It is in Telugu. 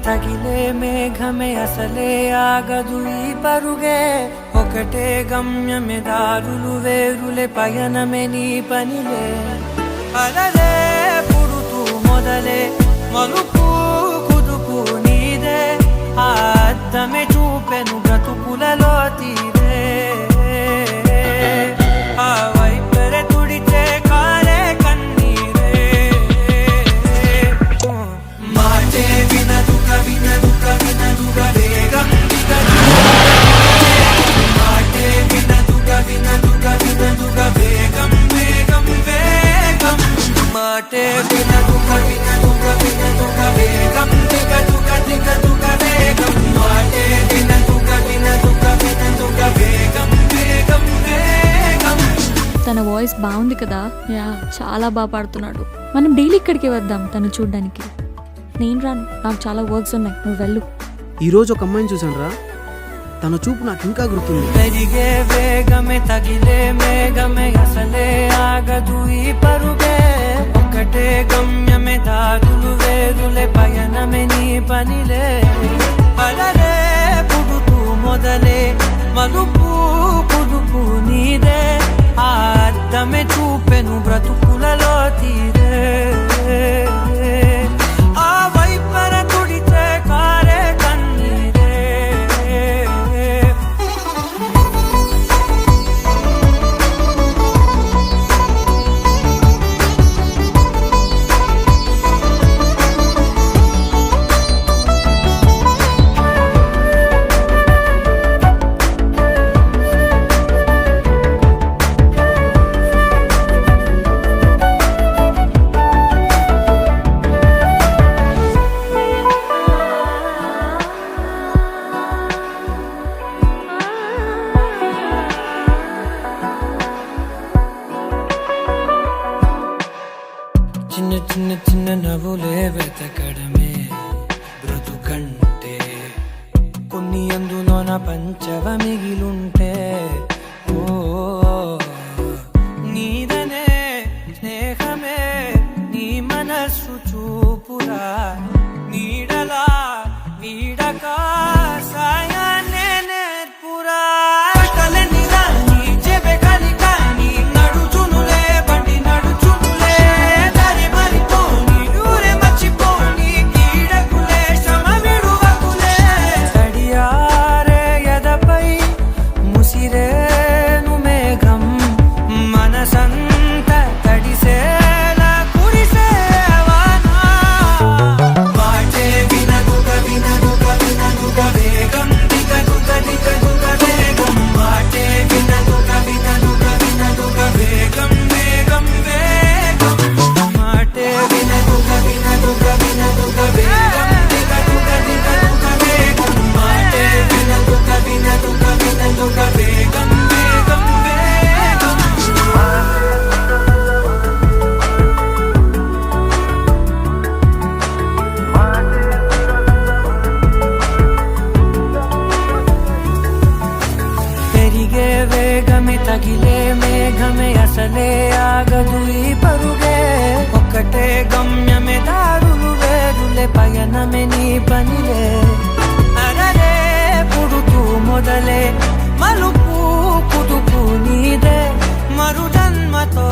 తగిలే మేఘమే అసలే ఆగదు ఈ పరుగే ఒకటే గమ్యమే దారులు వేరులే పయనమే నీ పనిలే అలలే పుడుతూ మొదలే మలుపు కుదుపు నీదే ఆ అద్దమే చూపెను బ్రతుకులలో తీరే ఆ వైపరే తుడిచే కాలే కన్నీరే మాటే వినదుక వినదుక వినదుక వేగం మాటే వినదుక వినదుక వినదుక వేగం వేగం వేగం మాటే వినదుక వినదుక వినదుక వేగం దిగదుక దిగదుక వేగం మాటే వినదుక వినదుక వినదుక వేగం వేగం వేగం. తన వాయిస్ బాగుంది కదా. యా, చాలా బాగా పాడుతున్నాడు. మనం డైలీ ఇక్కడికి వద్దాం తను చూడ్డానికి. నేను రాను, నాకు చాలా వర్క్స్ ఉన్నాయి, నువ్వు వెళ్ళు. ఈరోజు ఒక అమ్మాయిని చూసాను రా, తన చూపు నాకు ఇంకా గుర్తుంది. పెరిగే వేగమే తగిలే మేఘమే అసలే ఆగదు ఈ పరుగే ఒకటే గమ్యమే దారులు వేరులే పయనమే నీ పనిలే అలలే పుడుతూ మొదలే మలుపు కుదుపు నీదే ఆ అద్దమే చూపెను బ్రతుకులలో తీరే ఆ వైపర తుడిచే కారే కన్నీరే చిన్న చిన్న చిన్న నవ్వులే వెతకడమే బ్రతుకంటే కొన్ని అందులోన పంచవ మిగిలుంటే ఓ నీదనే స్నేహమే నీ మనస్సు చూపురా నీడలా వీడక సాయాన్నే నేర్పురా కలనిలా నీ చెబె కలికాని నడుచునులే బండి నడుచునులే దారి మరిపోని ఊరే మర్చిపోని కీడకులే శ్రమ విడువకులే తడియారే ఎదపై ముసిరేను మేఘం మనసంత తడిసేలా కురిసేవానా మాటే వినదుక వినదుక వినదుక వేగం దిగదుక దిగదుక వేగం మాటే వినదుక వినదుక వినదుక వేగం వేగం వేగం మాటే వినదుక వినదుక వినదుక వేగం దిగదుక దిగదుక వేగం మాటే వినదుక వినదుక వినదుక వేగం వేగం వేగం. పెరిగే వేగమే తగిలే మేఘమే అసలే ఆగదు ఈ పరుగే ఒక్కటే గమ్యమే దారులు వేరులే పయనమే నీ పనిలే అరరే పుడుతూ మొదలే మలుపు కుదుపు నీదే మరు జన్మతో